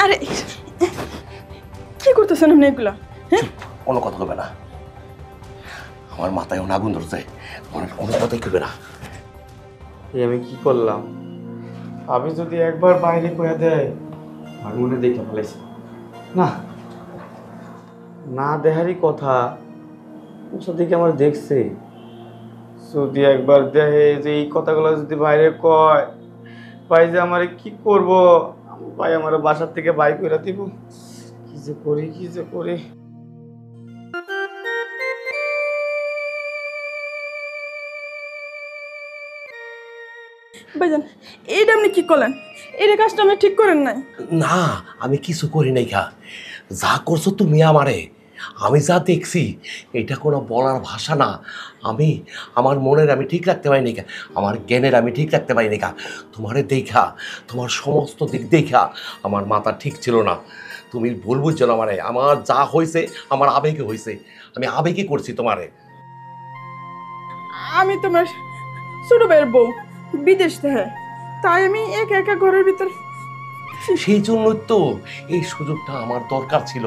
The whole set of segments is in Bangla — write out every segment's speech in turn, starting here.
আরে কি করতেছেন আপনি এগুলা? হ্যাঁ, কোনো কথা হবে না, আমার মাথায় আগুন ধরছে, কোনো কথাই করবে না। আমি কি করলাম? আমি যদি একবার বাইরে কয়ে দেয় আর মনে দেখে ফেলেছি না, না দেখারই কথা। দিকে আমার দেখছে, যদি একবার দেখে যে এই কথাগুলো যদি বাইরে কয়, ভাই যে আমার কি করব, ভাই আমার বাসার থেকে বাইক করে দিব। কি যে করি, কি যে করি। ভাইজান এইটা আপনি কি করলেন? এইটা কাজটা আপনি ঠিক করেন নাই। না, আমি কিছু করি নাই খা, যা করছো তুমি আমারে, আমি যা দেখছি এটা কোনো বলার ভাষা না। আমি আমার মনের আমি ঠিক রাখতে পারিনি কা, আমার জ্ঞানের আমি ঠিক রাখতে পারিনি কা। তোমারে দেখা, তোমার সমস্ত দিক দেখা আমার মাথা ঠিক ছিল না। তুমি ভুল বুঝছো না, আমারে আমার যা হয়েছে আমার আবেগে হয়েছে, আমি আবেগে করছি তোমারে। আমি তোমার ছোট ভাইয়ের বউ, বিদেশ থেকে, তাই আমি একা একা ঘরের ভিতর। সেই জন্যই তো এই সুযোগটা আমার দরকার ছিল।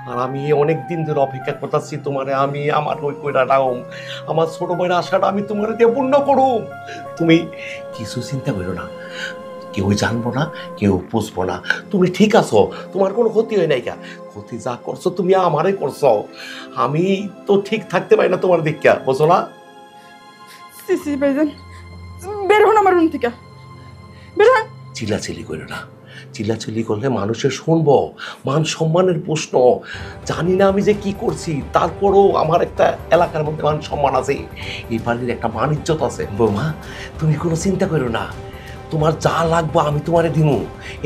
আর আমি অনেক দিন ধরে অপেক্ষা করতেছি তোমারে, আমি আমার ওই কইরা রাও, আমার ছোট ভাইয়ের আশাটা আমি তোমার দিয়ে পূর্ণ করুম। তুমি কিছু চিন্তা করো না, কেউ জানবো না, কেউ বুঝবো না। তুমি ঠিক আছো, তোমার কোনো ক্ষতি হয় নাই কা। ক্ষতি যা করছো তুমি আমারে করছো, আমি তো ঠিক থাকতে পারি না তোমার দিকটা, বুঝো না? সিসি ভাইজান, বের হন আমার রুম থেকে, বের হন। চিল্লাচিল্লি করো না, চিল্লাচিল্লি করলে মানুষের শুনবো, মান সম্মানের প্রশ্ন। জানি না আমি যে কি করছি, তারপরও আমার একটা এলাকার মধ্যে মান সম্মান আছে, এই বাড়ির একটা মান ইজ্জত আছে। বৌমা তুমি কোনো চিন্তা করো না, তোমার যা লাগবে আমি তোমারে দিমু।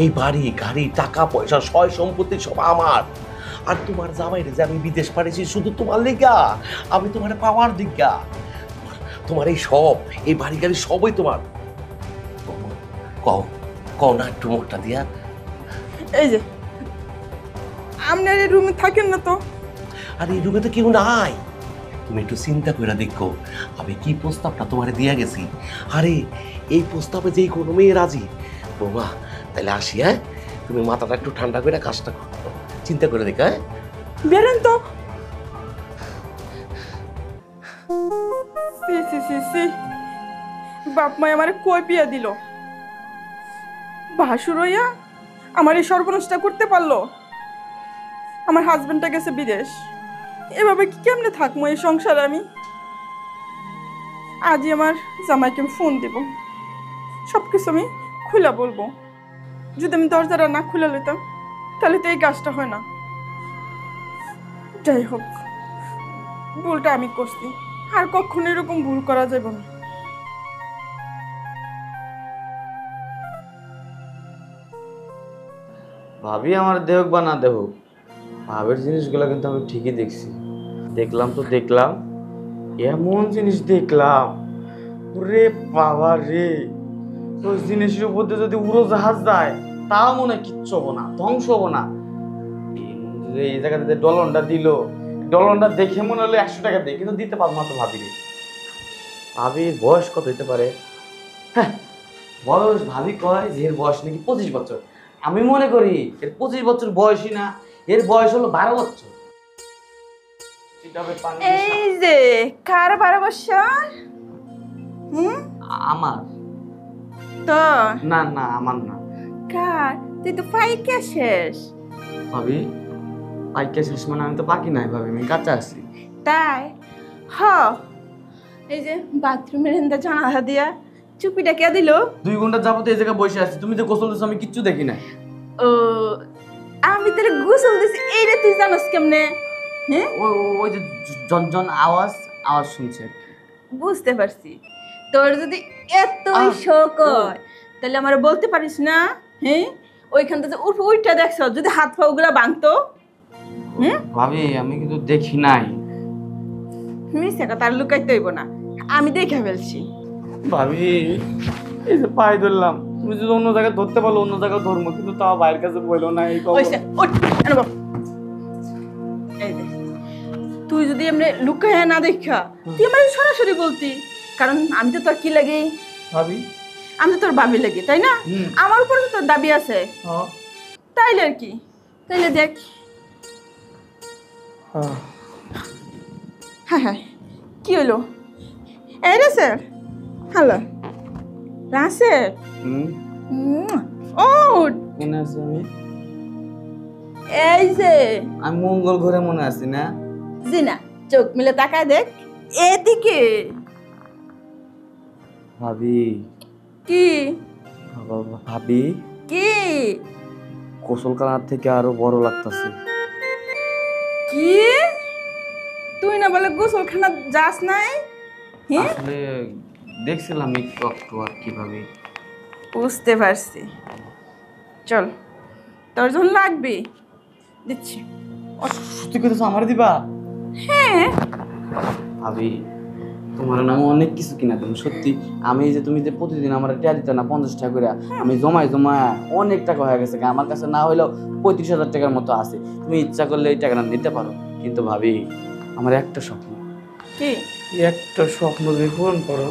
এই বাড়ি গাড়ি টাকা পয়সা সয় সম্পত্তি সব আমার। আর তোমার জামাইরে যে আমি বিদেশ পাঠিয়েছি শুধু তোমার লেগা, আমি তোমার পাওয়ার দিগা। তোমার এই সব, এই বাড়ি গাড়ি সবই তোমার। কও কও না একটু মুখটা দিয়া। এই যে আপনার এই রুমে থাকেন না তো? আর এই রুমে তো কেউ নাই, তুমি একটু চিন্তা করে দেখো আমি কি প্রস্তাবটা তোমারে দিয়া গেছি। আরে এই প্রস্তাবে যেই কোনো মেয়ে রাজি। বৌমা তাহলে আসি, হ্যাঁ? তুমি মাথাটা একটু ঠান্ডা করে কাজটা চিন্তা করে দেখো, হ্যাঁ? বেরেন তো। সি সি সি সি, বাপ মাই আমারে কই বিয়া দিল, ভাসুর হইয়া আমার এই সর্বনাশটা করতে পারলো। আমার হাজবেন্ডটা গেছে বিদেশ, এভাবে কি কেমনে থাকবো এই সংসারে আমি? আজই আমার জামাইকে আমি ফোন দিব, সব কিছু আমি খুলে বলবো। যদি আমি দরজাটা না খুলে লইতাম তাহলে তো এই কাজটা হয় না। যাই হোক, ভুলটা আমি করছি, আর কখনো এরকম ভুল করা যাবে না। ভাবি আমার দেহক বা না দেহক, ভাবের জিনিসগুলো কিন্তু আমি ঠিকই দেখছি। দেখলাম তো দেখলাম, এমন জিনিস দেখলাম, রে বাবা রে, ওই জিনিসের উপর দিয়ে যদি উড়োজাহাজ যায় তাও মনে হয় কিচ্ছু হবো না, ধ্বংস হবো না। এই জায়গাতে ডলনটা দিল, ডলনটা দেখে মনে হলো 100 টাকা দেয়, কিন্তু দিতে পারবো না তো ভাবিরে। ভাবির বয়স কত হইতে পারে? হ্যাঁ, বয়স ভাবি কয় যে এর বয়স নাকি 25 বছর। আমি মনে করি এর 25 বছর বয়সই না, এর বয়স হলো 12 বছর। এই যে কার 12 বছর? আমার তো না না, আমার না। কার? তুই তো ফাইকা শেষ। ভাবি পাইকে শেষ মানে আমি তো পাকি নাই ভাবি, আমি কাঁচা আছি। তাই? হ, এই যে বাথরুমের এন্দা জানালা দিয়া চুপিটা কে দিল? 2 ঘন্টা যাবত এই জায়গায় বসে আছি, তুমি যে গোসল দিছো আমি কিচ্ছু দেখি না। ও, আমি তোর গোসল দিছি, এইটা তুই জানোস কেমনে? হ্যাঁ, ওই যে জন আওয়াজ আওয়াজ শুনছে। বুঝতে পারছি। তোর যদি এতই শোক হয় তাহলে আমার বলতে পারিস না? হ্যাঁ, ওইখান থেকে উঠটা দেখছ, যদি হাত পা গুলা ভাঙতো। ভাবি আমি কিন্তু দেখি নাই। মিশে কথা আর লুকাইতে হইব না, আমি দেখে ফেলছি। ভাবি এই যে পায়ে ধরলাম, তুমি যদি অন্য জায়গায় ধরতে পারলো অন্য জায়গায় ধরবো, কিন্তু তাও ভাইয়ের কাছে বললো না। এই তুই যদি এমনি লুকায় না দেখা তুই আমার সরাসরি বলতি, কারণ আমি তো তোর কি লাগে ভাবি, আমি তো তোর ভাবি লাগে, তাই না? আমার উপরে তো তোর দাবি আছে। তাইলে আর কি, তাইলে দেখ। হ্যাঁ হ্যাঁ, কি হলো? এই রে স্যার, হ্যালো রাসেল। ও মনে আছে আমি? এই যে আমি মঙ্গল ঘরে মনে আছি না? জি না, চোখ মিলে তাকায় দেখ এদিকে। ভাবি, কি ভাবি কি গোসল করার থেকে আরো বড় লাগতাছে। কি তুই না বলে গোসলখানা যাস নাই? হ্যাঁ আসলে দেখছিলাম একটু একটু আর কি ভাবি। বুঝতে পারছি, চল তোর যখন লাগবে দিচ্ছি। সত্যি কথা আমার দিবা? হ্যাঁ ভাবি তোমার নাম অনেক কিছু কিনা তুমি সত্যি। আমি যে তুমি যে প্রতিদিন আমার টাকা দিতে না 50 টাকা করে, আমি জমায় জমায় অনেক টাকা হয়ে গেছে। আমার কাছে না হইলেও 35,000 টাকার মতো আছে। তুমি ইচ্ছা করলে এই টাকাটা নিতে পারো। কিন্তু ভাবি আমার একটা স্বপ্ন, কি একটা স্বপ্ন পূরণ করো।